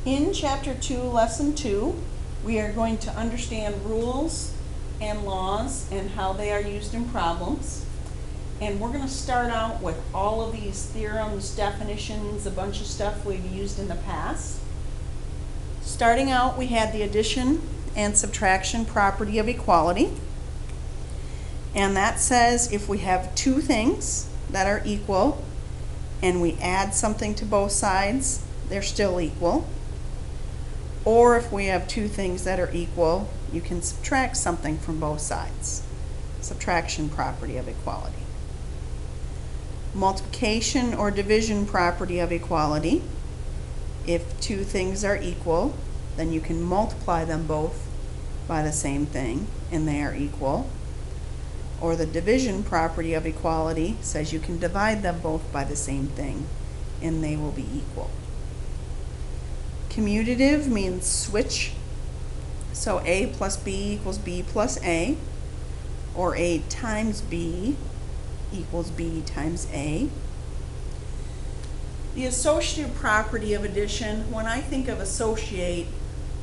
In Chapter 2, Lesson 2, we are going to understand rules and laws and how they are used in problems. And we're going to start out with all of these theorems, definitions, a bunch of stuff we've used in the past. Starting out, we had the addition and subtraction property of equality. And that says if we have two things that are equal and we add something to both sides, they're still equal. Or if we have two things that are equal, you can subtract something from both sides. Subtraction property of equality. Multiplication or division property of equality. If two things are equal, then you can multiply them both by the same thing and they are equal. Or the division property of equality says you can divide them both by the same thing and they will be equal. Commutative means switch. So A plus B equals B plus A, or A times B equals B times A. The associative property of addition, when I think of associate,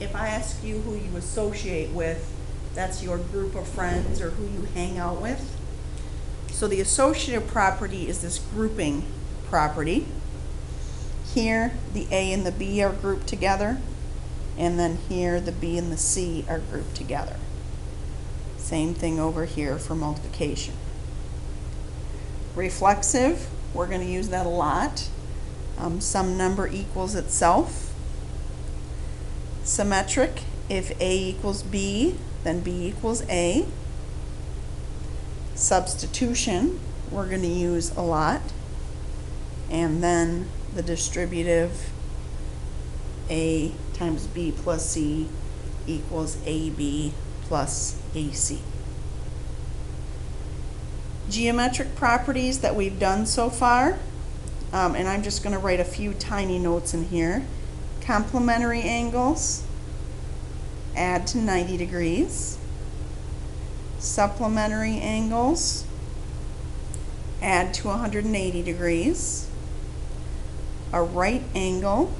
if I ask you who you associate with, that's your group of friends or who you hang out with. So the associative property is this grouping property. Here, the A and the B are grouped together, and then here the B and the C are grouped together. Same thing over here for multiplication. Reflexive, we're going to use that a lot. Some number equals itself. Symmetric, if A equals B, then B equals A. Substitution, we're going to use a lot. And then the distributive, A times B plus C equals AB plus AC. Geometric properties that we've done so far, and I'm just going to write a few tiny notes in here. Complementary angles, add to 90 degrees. Supplementary angles, add to 180 degrees. A right angle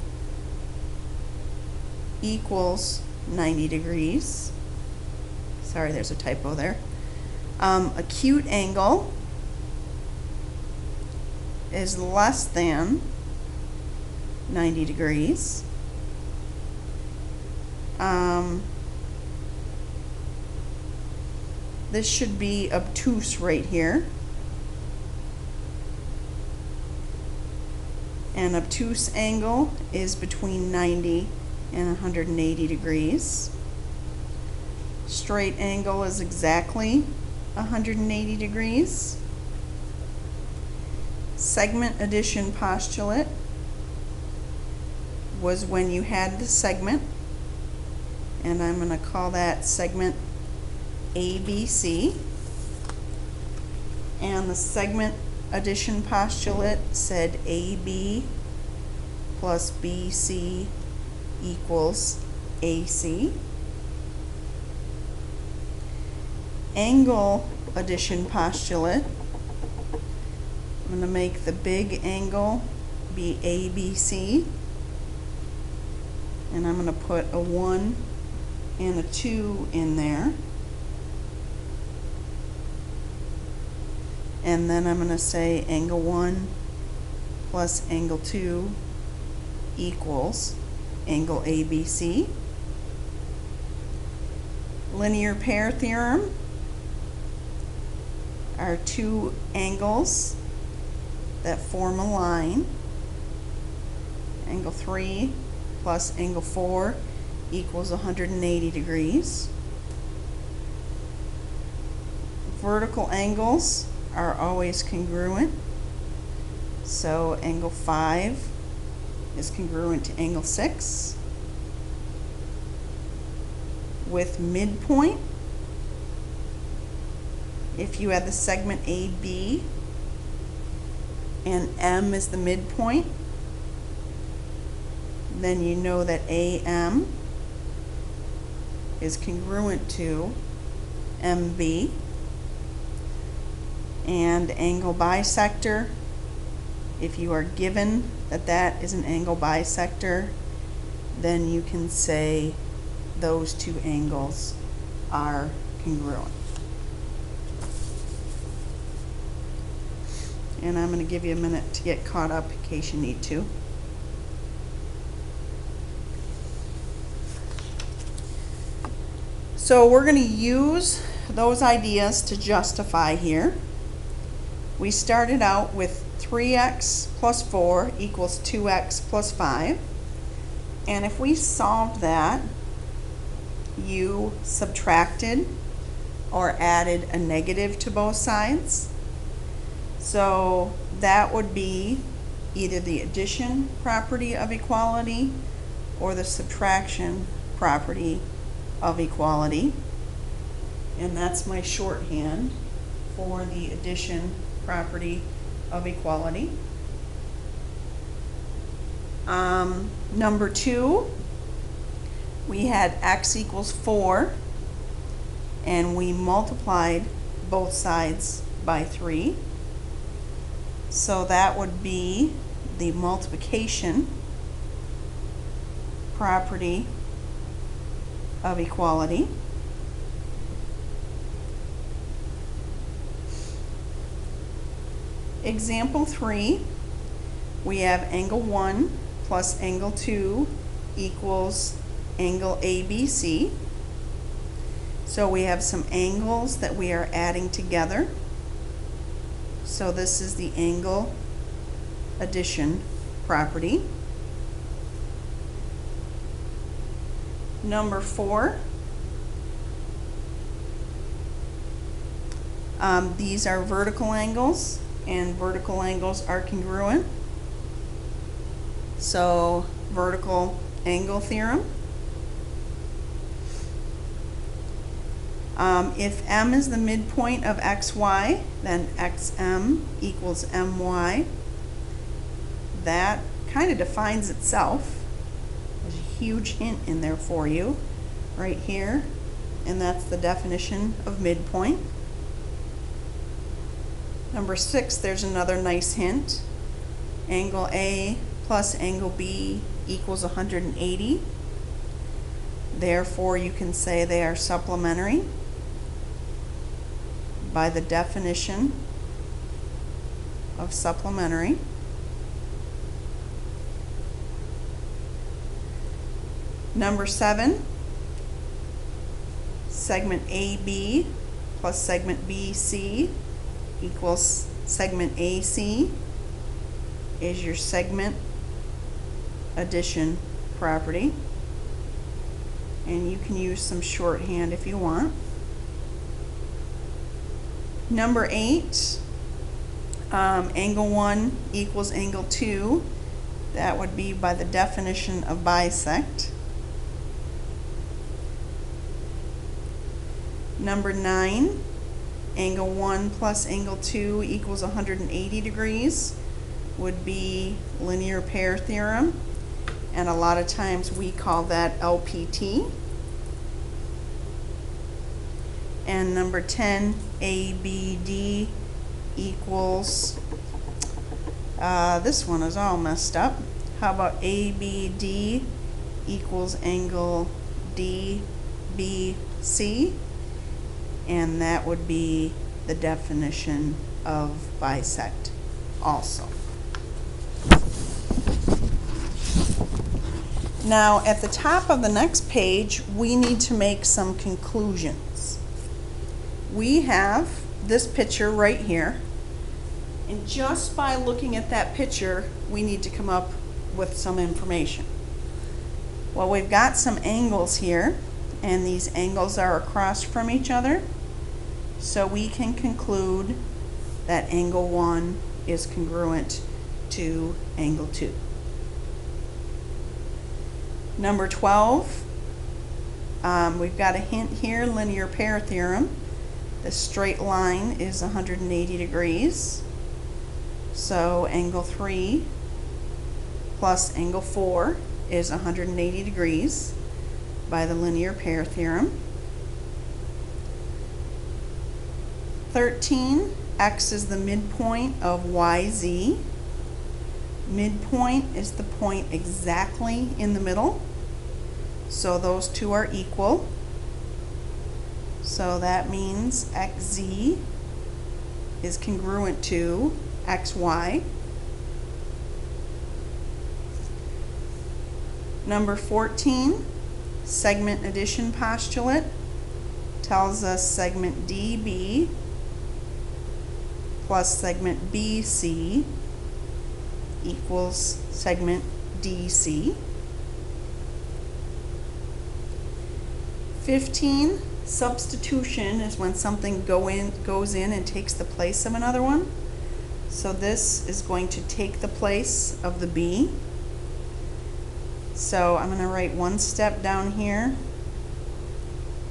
equals 90 degrees. Sorry, there's a typo there. Acute angle is less than 90 degrees. This should be obtuse right here. An obtuse angle is between 90 and 180 degrees. Straight angle is exactly 180 degrees. Segment addition postulate was when you had the segment, and I'm going to call that segment ABC. And the segment addition postulate said AB plus BC equals AC. Angle addition postulate, I'm going to make the big angle be ABC, and I'm going to put a 1 and a 2 in there. And then I'm going to say angle 1 plus angle 2 equals angle ABC. Linear pair theorem are two angles that form a line. Angle 3 plus angle 4 equals 180 degrees. Vertical angles are always congruent. So angle 5 is congruent to angle 6. With midpoint, if you had the segment AB and M is the midpoint, then you know that AM is congruent to MB. And angle bisector, if you are given that that is an angle bisector, then you can say those two angles are congruent. And I'm going to give you a minute to get caught up in case you need to. So we're going to use those ideas to justify here. We started out with 3x plus 4 equals 2x plus 5. And if we solved that, you subtracted or added a negative to both sides. So that would be either the addition property of equality or the subtraction property of equality. And that's my shorthand for the addition property of equality. Number 2, we had x equals 4, and we multiplied both sides by 3. So that would be the multiplication property of equality. Example 3, we have angle 1 plus angle 2 equals angle ABC. So we have some angles that we are adding together. So this is the angle addition property. Number 4, these are vertical angles, and vertical angles are congruent. So vertical angle theorem. If M is the midpoint of xy, then xm equals my. That kind of defines itself. There's a huge hint in there for you right here, and that's the definition of midpoint. Number 6, there's another nice hint. Angle A plus angle B equals 180. Therefore, you can say they are supplementary by the definition of supplementary. Number 7, segment AB plus segment BC equals segment AC is your segment addition property. And you can use some shorthand if you want. Number 8, angle 1 equals angle 2. That would be by the definition of bisect. Number 9, angle 1 plus angle 2 equals 180 degrees would be linear pair theorem, and a lot of times we call that LPT. And number 10, ABD equals, this one is all messed up. How about ABD equals angle DBC? And that would be the definition of bisect also. Now at the top of the next page, we need to make some conclusions. We have this picture right here, and just by looking at that picture, we need to come up with some information. Well, we've got some angles here, and these angles are across from each other, so we can conclude that angle 1 is congruent to angle 2. Number 12, we've got a hint here, linear pair theorem. The straight line is 180 degrees. So angle 3 plus angle 4 is 180 degrees by the linear pair theorem. 13, x is the midpoint of yz. Midpoint is the point exactly in the middle. So those two are equal. So that means XZ is congruent to XY. Number 14, segment addition postulate, tells us segment DB plus segment BC equals segment DC. 15, substitution is when something goes in and takes the place of another one. So this is going to take the place of the B. So I'm going to write one step down here.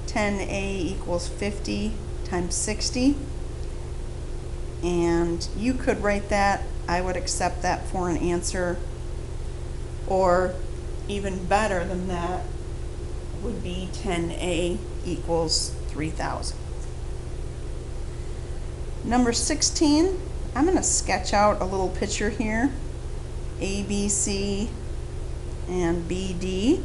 10A equals 50 times 60. And you could write that. I would accept that for an answer. Or even better than that would be 10A equals 3,000. Number 16, I'm going to sketch out a little picture here. ABC and BD.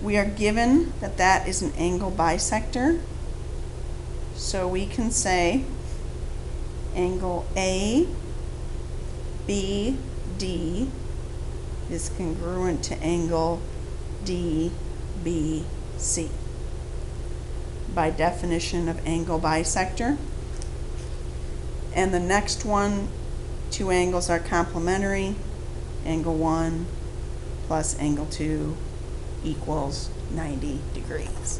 We are given that that is an angle bisector. So we can say angle ABD is congruent to angle DBC by definition of angle bisector. And the next one, two angles are complementary. Angle 1 plus angle 2 equals 90 degrees.